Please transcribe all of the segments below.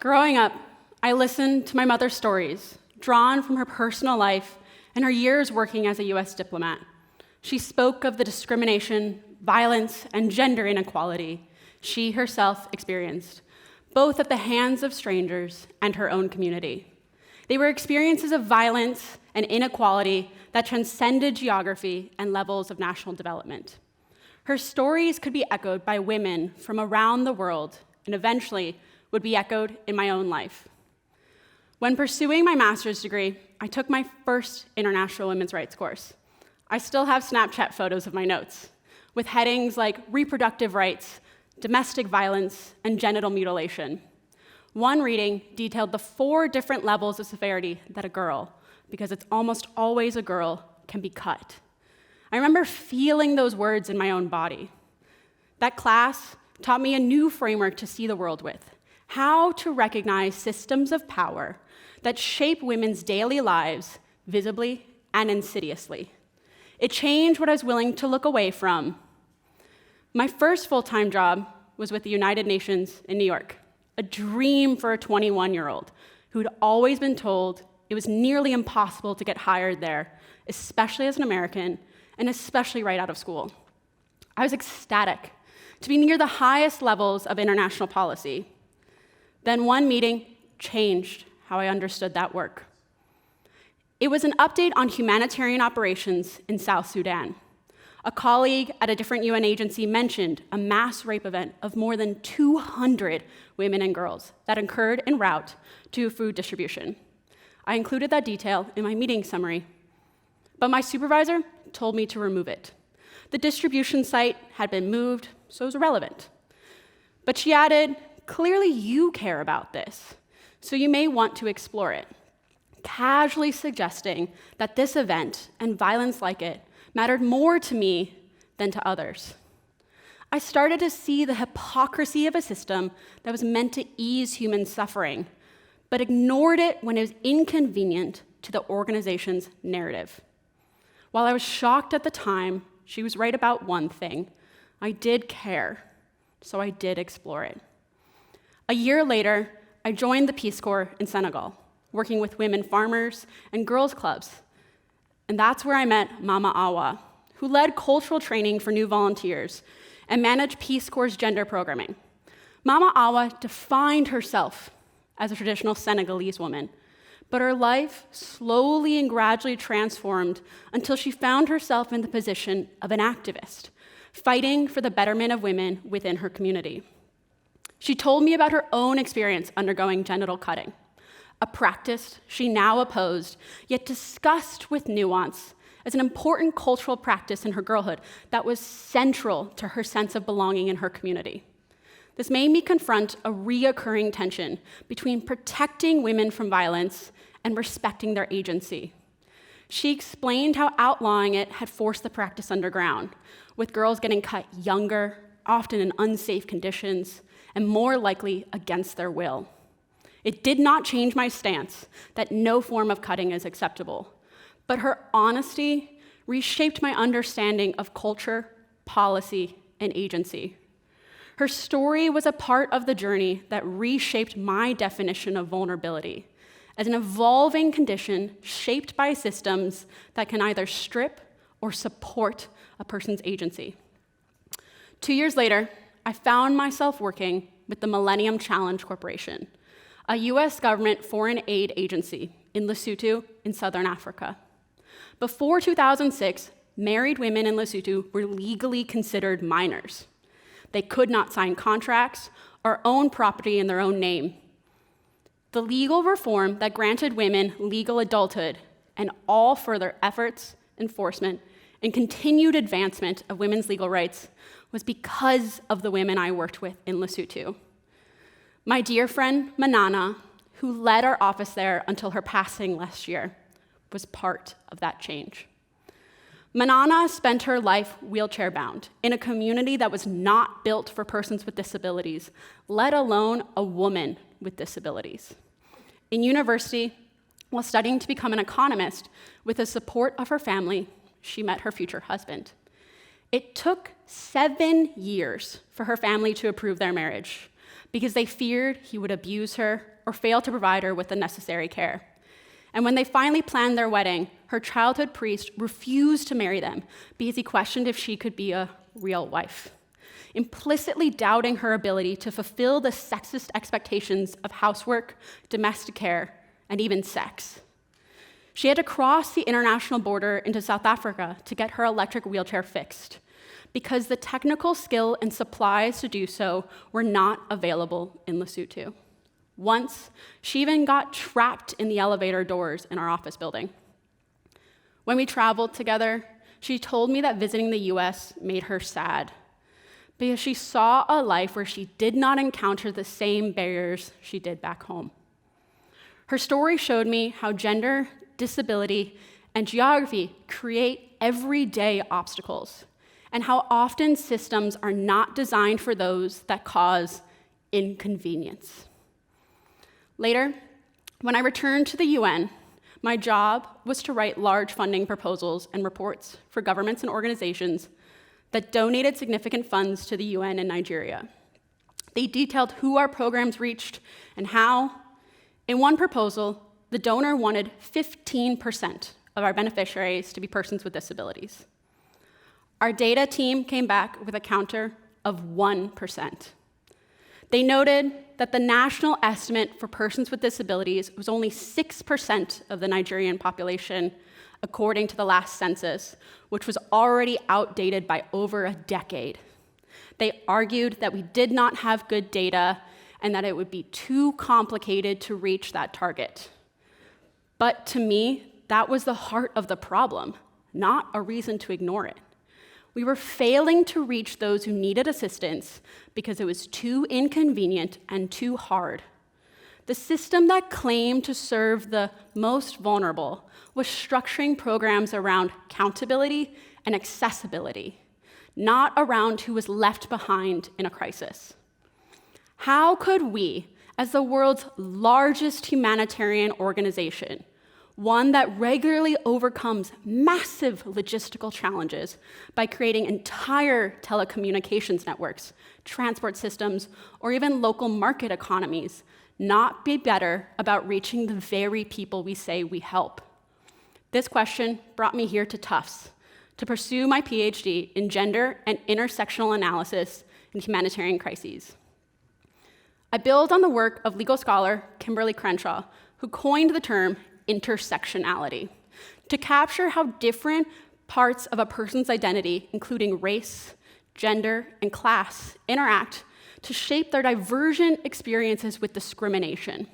Growing up, I listened to my mother's stories, drawn from her personal life and her years working as a US diplomat. She spoke of the discrimination, violence, and gender inequality she herself experienced, both at the hands of strangers and her own community. They were experiences of violence and inequality that transcended geography and levels of national development. Her stories could be echoed by women from around the world and eventually would be echoed in my own life. When pursuing my master's degree, I took my first international women's rights course. I still have Snapchat photos of my notes, with headings like reproductive rights, domestic violence, and genital mutilation. One reading detailed the 4 different levels of severity that a girl, because it's almost always a girl, can be cut. I remember feeling those words in my own body. That class taught me a new framework to see the world with, how to recognize systems of power that shape women's daily lives visibly and insidiously. It changed what I was willing to look away from. My first full-time job was with the United Nations in New York, a dream for a 21-year-old who'd always been told it was nearly impossible to get hired there, especially as an American, and especially right out of school. I was ecstatic to be near the highest levels of international policy. Then one meeting changed how I understood that work. It was an update on humanitarian operations in South Sudan. A colleague at a different UN agency mentioned a mass rape event of more than 200 women and girls that occurred en route to food distribution. I included that detail in my meeting summary, but my supervisor told me to remove it. The distribution site had been moved, so it was irrelevant. But she added, "Clearly you care about this, so you may want to explore it," casually suggesting that this event and violence like it mattered more to me than to others. I started to see the hypocrisy of a system that was meant to ease human suffering, but ignored it when it was inconvenient to the organization's narrative. While I was shocked at the time, she was right about one thing. I did care, so I did explore it. A year later, I joined the Peace Corps in Senegal, working with women farmers and girls' clubs. And that's where I met Mama Awa, who led cultural training for new volunteers and managed Peace Corps' gender programming. Mama Awa defined herself as a traditional Senegalese woman, but her life slowly and gradually transformed until she found herself in the position of an activist, fighting for the betterment of women within her community. She told me about her own experience undergoing genital cutting, a practice she now opposed, yet discussed with nuance as an important cultural practice in her girlhood that was central to her sense of belonging in her community. This made me confront a reoccurring tension between protecting women from violence and respecting their agency. She explained how outlawing it had forced the practice underground, with girls getting cut younger, often in unsafe conditions, and more likely against their will. It did not change my stance that no form of cutting is acceptable, but her honesty reshaped my understanding of culture, policy, and agency. Her story was a part of the journey that reshaped my definition of vulnerability as an evolving condition shaped by systems that can either strip or support a person's agency. 2 years later, I found myself working with the Millennium Challenge Corporation, a US government foreign aid agency in Lesotho in Southern Africa. Before 2006, married women in Lesotho were legally considered minors. They could not sign contracts or own property in their own name. The legal reform that granted women legal adulthood and all further efforts, enforcement, and continued advancement of women's legal rights was because of the women I worked with in Lesotho. My dear friend, Manana, who led our office there until her passing last year, was part of that change. Manana spent her life wheelchair-bound in a community that was not built for persons with disabilities, let alone a woman with disabilities. In university, while studying to become an economist, with the support of her family, she met her future husband. It took 7 years for her family to approve their marriage, because they feared he would abuse her or fail to provide her with the necessary care. And when they finally planned their wedding, her childhood priest refused to marry them because he questioned if she could be a real wife, implicitly doubting her ability to fulfill the sexist expectations of housework, domestic care, and even sex. She had to cross the international border into South Africa to get her electric wheelchair fixed because the technical skill and supplies to do so were not available in Lesotho. Once, she even got trapped in the elevator doors in our office building. When we traveled together, she told me that visiting the US made her sad because she saw a life where she did not encounter the same barriers she did back home. Her story showed me how gender, disability, and geography create everyday obstacles, and how often systems are not designed for those that cause inconvenience. Later, when I returned to the UN, my job was to write large funding proposals and reports for governments and organizations that donated significant funds to the UN in Nigeria. They detailed who our programs reached and how. In one proposal, the donor wanted 15% of our beneficiaries to be persons with disabilities. Our data team came back with a counter of 1%. They noted that the national estimate for persons with disabilities was only 6% of the Nigerian population, according to the last census, which was already outdated by over a decade. They argued that we did not have good data and that it would be too complicated to reach that target. But to me, that was the heart of the problem, not a reason to ignore it. We were failing to reach those who needed assistance because it was too inconvenient and too hard. The system that claimed to serve the most vulnerable was structuring programs around accountability and accessibility, not around who was left behind in a crisis. How could we, as the world's largest humanitarian organization, one that regularly overcomes massive logistical challenges by creating entire telecommunications networks, transport systems, or even local market economies, not be better about reaching the very people we say we help? This question brought me here to Tufts to pursue my PhD in gender and intersectional analysis in humanitarian crises. I build on the work of legal scholar Kimberly Crenshaw, who coined the term intersectionality to capture how different parts of a person's identity, including race, gender, and class, interact to shape their divergent experiences with discrimination.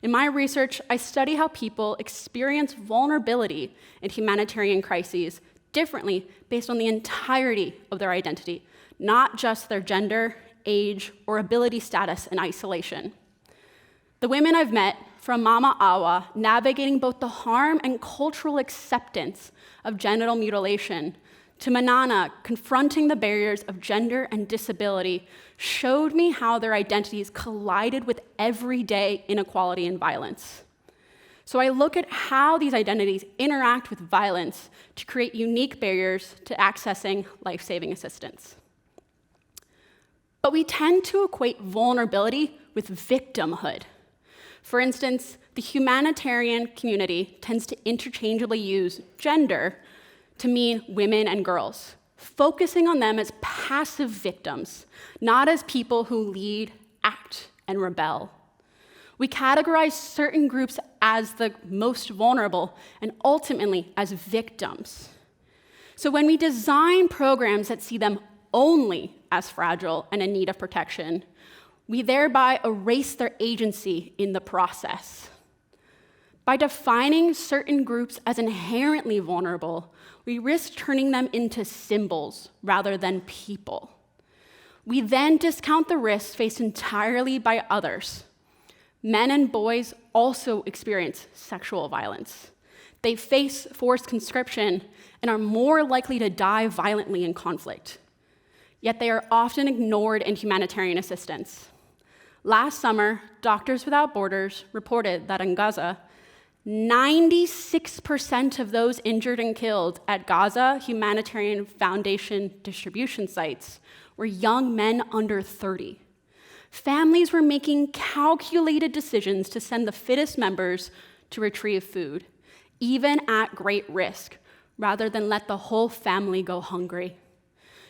In my research, I study how people experience vulnerability in humanitarian crises differently based on the entirety of their identity, not just their gender, age, or ability status in isolation. The women I've met, from Mama Awa, navigating both the harm and cultural acceptance of genital mutilation, to Manana, confronting the barriers of gender and disability, showed me how their identities collided with everyday inequality and violence. So I look at how these identities interact with violence to create unique barriers to accessing life-saving assistance. But we tend to equate vulnerability with victimhood. For instance, the humanitarian community tends to interchangeably use gender to mean women and girls, focusing on them as passive victims, not as people who lead, act, and rebel. We categorize certain groups as the most vulnerable and ultimately as victims. So when we design programs that see them only as fragile and in need of protection, we thereby erase their agency in the process. By defining certain groups as inherently vulnerable, we risk turning them into symbols rather than people. We then discount the risks faced entirely by others. Men and boys also experience sexual violence. They face forced conscription and are more likely to die violently in conflict. Yet they are often ignored in humanitarian assistance. Last summer, Doctors Without Borders reported that in Gaza, 96% of those injured and killed at Gaza Humanitarian Foundation distribution sites were young men under 30. Families were making calculated decisions to send the fittest members to retrieve food, even at great risk, rather than let the whole family go hungry.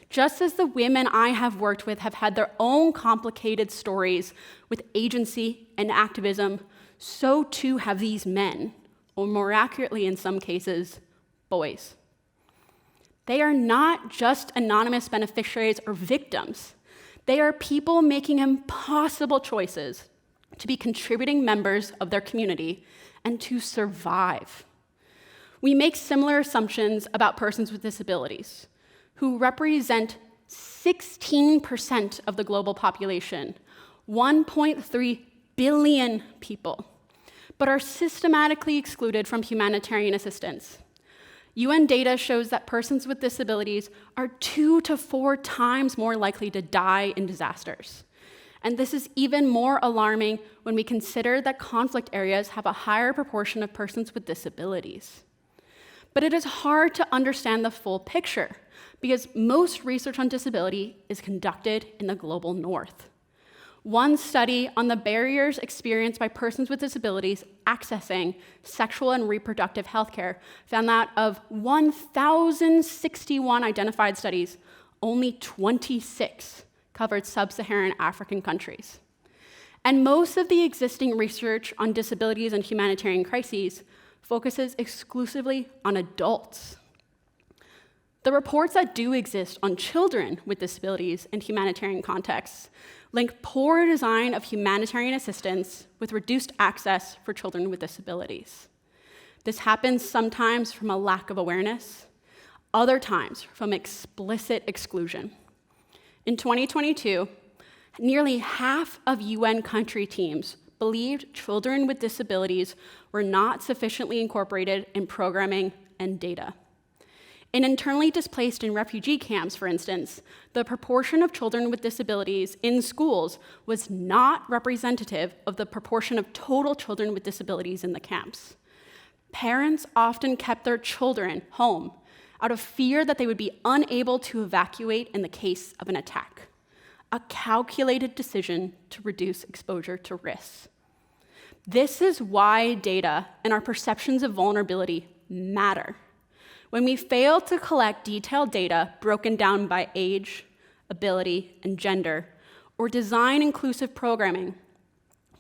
Just as the women I have worked with have had their own complicated stories with agency and activism, so too have these men, or more accurately in some cases, boys. They are not just anonymous beneficiaries or victims. They are people making impossible choices to be contributing members of their community and to survive. We make similar assumptions about persons with disabilities, who represent 16% of the global population, 1.3 billion people, but are systematically excluded from humanitarian assistance. UN data shows that persons with disabilities are 2 to 4 times more likely to die in disasters. And this is even more alarming when we consider that conflict areas have a higher proportion of persons with disabilities. But it is hard to understand the full picture because most research on disability is conducted in the global north. One study on the barriers experienced by persons with disabilities accessing sexual and reproductive health care found that of 1,061 identified studies, only 26 covered sub-Saharan African countries. And most of the existing research on disabilities and humanitarian crises focuses exclusively on adults. The reports that do exist on children with disabilities in humanitarian contexts link poor design of humanitarian assistance with reduced access for children with disabilities. This happens sometimes from a lack of awareness, other times from explicit exclusion. In 2022, nearly half of UN country teams believed children with disabilities were not sufficiently incorporated in programming and data. In internally displaced and refugee camps, for instance, the proportion of children with disabilities in schools was not representative of the proportion of total children with disabilities in the camps. Parents often kept their children home out of fear that they would be unable to evacuate in the case of an attack, a calculated decision to reduce exposure to risks. This is why data and our perceptions of vulnerability matter. When we fail to collect detailed data broken down by age, ability, and gender, or design inclusive programming,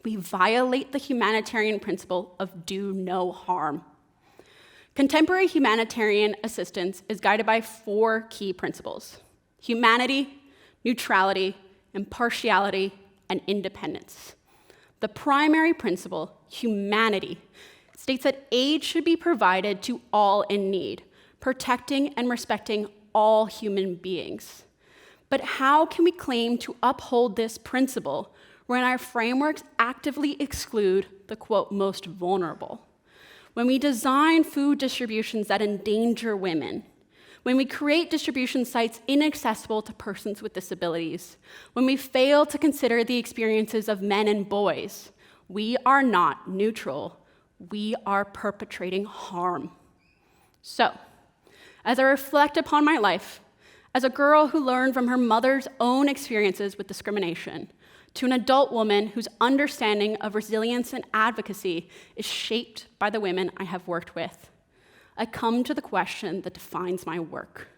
we violate the humanitarian principle of do no harm. Contemporary humanitarian assistance is guided by 4 key principles: humanity, neutrality, impartiality, and independence. The primary principle, humanity, states that aid should be provided to all in need, protecting and respecting all human beings. But how can we claim to uphold this principle when our frameworks actively exclude the, quote, most vulnerable? When we design food distributions that endanger women, when we create distribution sites inaccessible to persons with disabilities, when we fail to consider the experiences of men and boys, we are not neutral. We are perpetrating harm. So, as I reflect upon my life, as a girl who learned from her mother's own experiences with discrimination, to an adult woman whose understanding of resilience and advocacy is shaped by the women I have worked with, I come to the question that defines my work.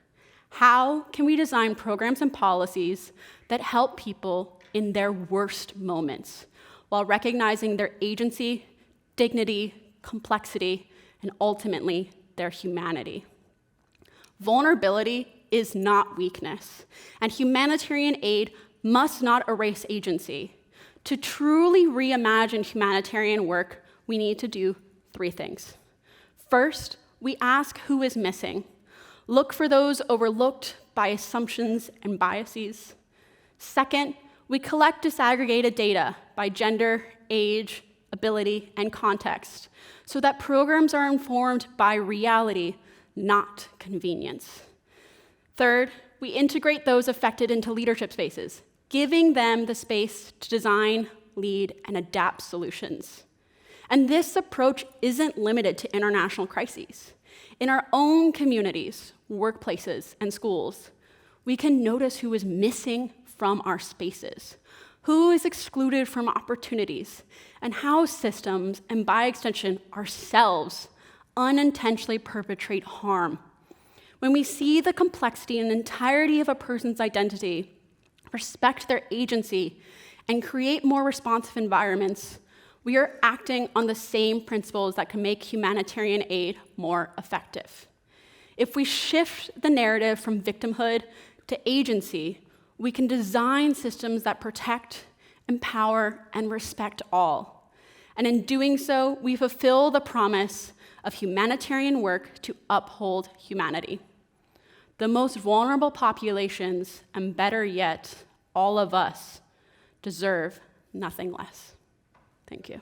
How can we design programs and policies that help people in their worst moments while recognizing their agency, dignity, complexity, and ultimately their humanity? Vulnerability is not weakness, and humanitarian aid must not erase agency. To truly reimagine humanitarian work, we need to do 3 things. First, we ask who is missing. Look for those overlooked by assumptions and biases. Second, we collect disaggregated data by gender, age, ability, and context, so that programs are informed by reality, not convenience. Third, we integrate those affected into leadership spaces, giving them the space to design, lead, and adapt solutions. And this approach isn't limited to international crises. In our own communities, workplaces, and schools, we can notice who is missing from our spaces. Who is excluded from opportunities, and how systems, and by extension ourselves, unintentionally perpetrate harm. When we see the complexity and entirety of a person's identity, respect their agency, and create more responsive environments, we are acting on the same principles that can make humanitarian aid more effective. If we shift the narrative from victimhood to agency, we can design systems that protect, empower, and respect all. And in doing so, we fulfill the promise of humanitarian work to uphold humanity. The most vulnerable populations, and better yet, all of us, deserve nothing less. Thank you.